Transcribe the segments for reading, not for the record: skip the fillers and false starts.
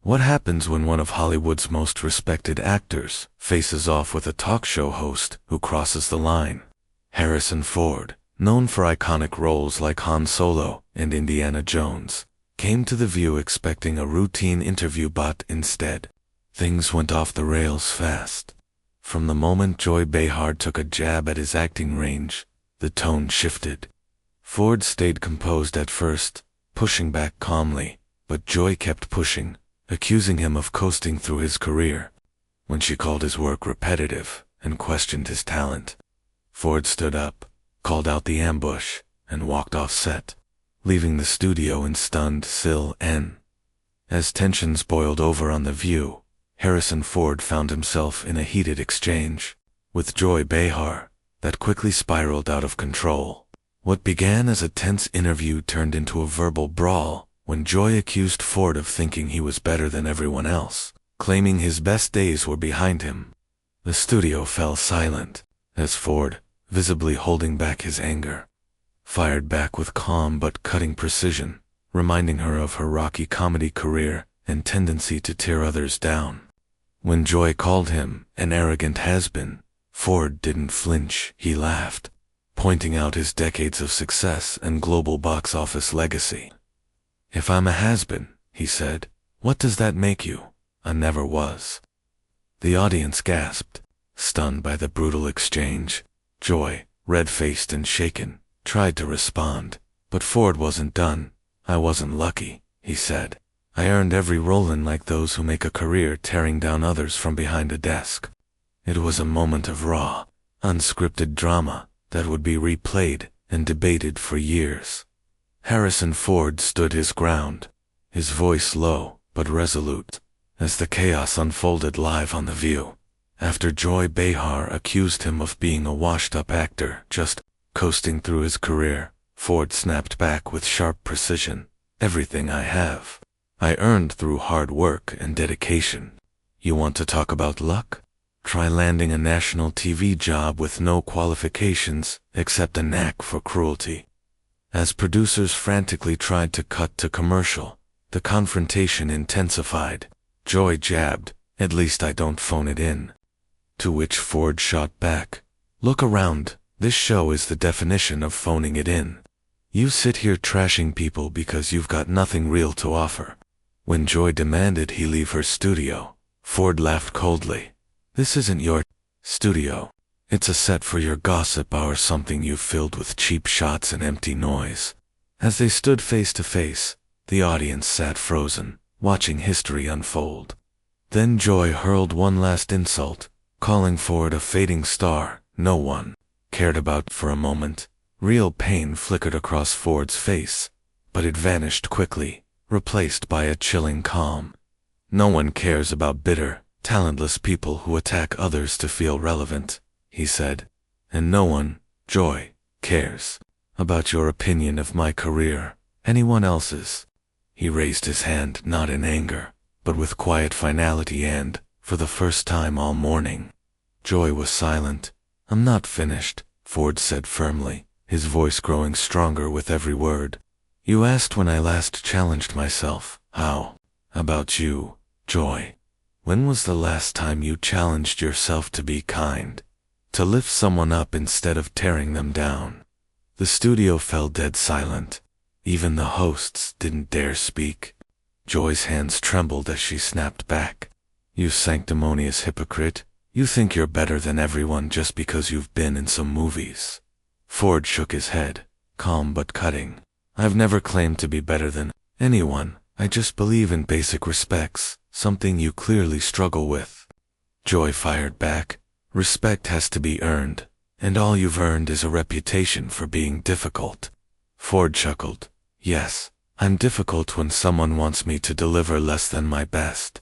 What happens when one of Hollywood's most respected actors faces off with a talk show host who crosses the line? Harrison Ford, known for iconic roles like Han Solo and Indiana Jones, came to The View expecting a routine interview, but instead, things went off the rails fast. From the moment Joy Behar took a jab at his acting range, the tone shifted. Ford stayed composed at first, pushing back calmly, but Joy kept pushing, accusing him of coasting through his career. When she called his work repetitive and questioned his talent, Ford stood up, called out the ambush, and walked off set, leaving the studio in stunned silence. As tensions boiled over on The View, Harrison Ford found himself in a heated exchange with Joy Behar that quickly spiraled out of control. What began as a tense interview turned into a verbal brawl when Joy accused Ford of thinking he was better than everyone else, claiming his best days were behind him. The studio fell silent as Ford, visibly holding back his anger, fired back with calm but cutting precision, reminding her of her rocky comedy career and tendency to tear others down. When Joy called him an arrogant has-been, Ford didn't flinch. He laughed, pointing out his decades of success and global box office legacy. "If I'm a has-been," he said, "what does that make you?" "I never was." The audience gasped, stunned by the brutal exchange. Joy, red-faced and shaken, tried to respond, but Ford wasn't done. "I wasn't lucky," he said. "I earned every role in like those who make a career tearing down others from behind a desk." It was a moment of raw, unscripted drama that would be replayed and debated for years. Harrison Ford stood his ground, his voice low but resolute, as the chaos unfolded live on The View. After Joy Behar accused him of being a washed-up actor just coasting through his career, Ford snapped back with sharp precision. "Everything I have, I earned through hard work and dedication. You want to talk about luck? Try landing a national TV job with no qualifications except a knack for cruelty." As producers frantically tried to cut to commercial, the confrontation intensified. Joy jabbed, "At least I don't phone it in." To which Ford shot back, "Look around, this show is the definition of phoning it in. You sit here trashing people because you've got nothing real to offer." When Joy demanded he leave her studio, Ford laughed coldly. "This isn't your studio. It's a set for your gossip hour, something you've filled with cheap shots and empty noise." As they stood face to face, the audience sat frozen, watching history unfold. Then Joy hurled one last insult, calling Ford a fading star no one cared about. For a moment, real pain flickered across Ford's face, but it vanished quickly, replaced by a chilling calm. "No one cares about bitter, talentless people who attack others to feel relevant," he said. "And no one, Joy, cares about your opinion of my career, anyone else's." He raised his hand not in anger, but with quiet finality, and, for the first time all morning, Joy was silent. "I'm not finished," Ford said firmly, his voice growing stronger with every word. "You asked when I last challenged myself. How about you, Joy? When was the last time you challenged yourself to be kind, to lift someone up instead of tearing them down?" The studio fell dead silent. Even the hosts didn't dare speak. Joy's hands trembled as she snapped back. "You sanctimonious hypocrite, you think you're better than everyone just because you've been in some movies." Ford shook his head, calm but cutting. "I've never claimed to be better than anyone. I just believe in basic respects, something you clearly struggle with." Joy fired back. "Respect has to be earned, and all you've earned is a reputation for being difficult." Ford chuckled. "Yes, I'm difficult when someone wants me to deliver less than my best.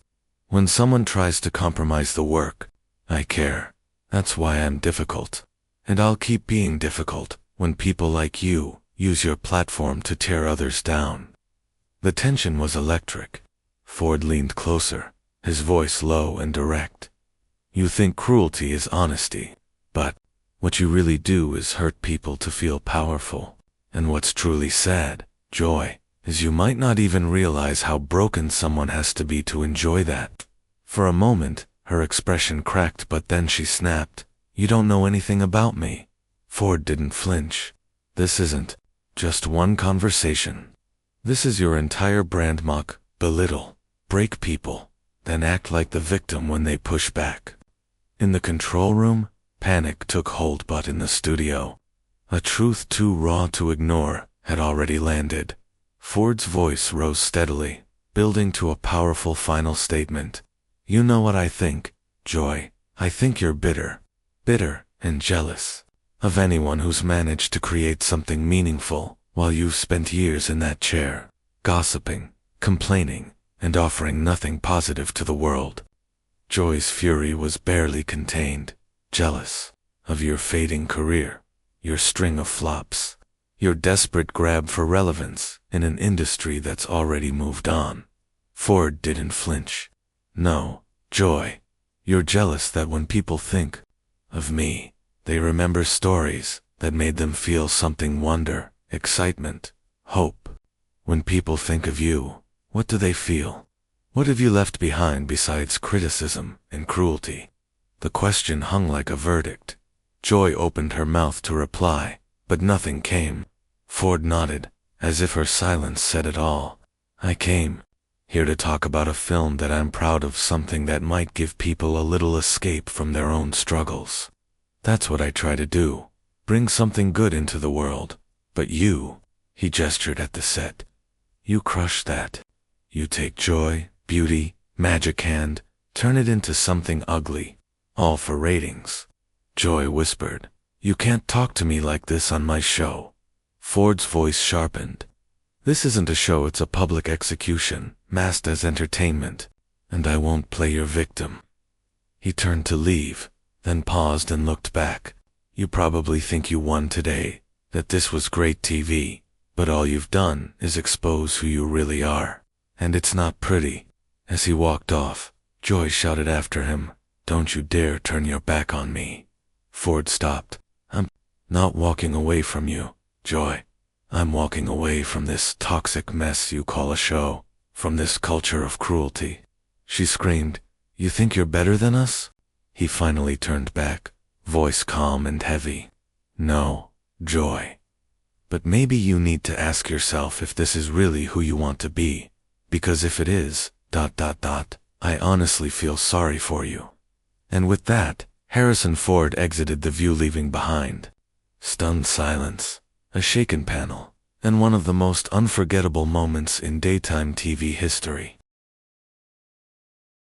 When someone tries to compromise the work, I care. That's why I'm difficult. And I'll keep being difficult when people like you use your platform to tear others down." The tension was electric. Ford leaned closer, his voice low and direct. "You think cruelty is honesty, but what you really do is hurt people to feel powerful. And what's truly sad, Joy, is you might not even realize how broken someone has to be to enjoy that. For a moment, her expression cracked, but then she snapped, "You don't know anything about me." Ford didn't flinch. "This isn't just one conversation. This is your entire brand. Mock, belittle, break people, then act like the victim when they push back." In the control room, panic took hold, but in the studio, a truth too raw to ignore had already landed. Ford's voice rose steadily, building to a powerful final statement. "You know what I think, Joy. I think you're bitter and jealous of anyone who's managed to create something meaningful while you've spent years in that chair, gossiping, complaining, and offering nothing positive to the world." Joy's fury was barely contained. "Jealous of your fading career, your string of flops, your desperate grab for relevance in an industry that's already moved on." Ford didn't flinch. "No, Joy, you're jealous that when people think of me, they remember stories that made them feel something: wonder, excitement, hope. When people think of you, what do they feel? What have you left behind besides criticism and cruelty?" The question hung like a verdict. Joy opened her mouth to reply, but nothing came. Ford nodded, as if her silence said it all. "I came here to talk about a film that I'm proud of, something that might give people a little escape from their own struggles. That's what I try to do, bring something good into the world. But you," he gestured at the set, "you crush that. You take joy, beauty, magic, and turn it into something ugly, all for ratings." Joy whispered, "You can't talk to me like this on my show." Ford's voice sharpened. "This isn't a show, it's a public execution, masked as entertainment, and I won't play your victim." He turned to leave, then paused and looked back. "You probably think you won today, that this was great TV, but all you've done is expose who you really are. And it's not pretty." As he walked off, Joy shouted after him, "Don't you dare turn your back on me." Ford stopped. "I'm not walking away from you, Joy. I'm walking away from this toxic mess you call a show, from this culture of cruelty." She screamed, "You think you're better than us?" He finally turned back, voice calm and heavy. "No, Joy. But maybe you need to ask yourself if this is really who you want to be. Because if it is, I honestly feel sorry for you." And with that, Harrison Ford exited the view, leaving behind stunned silence, a shaken panel, and one of the most unforgettable moments in daytime TV history.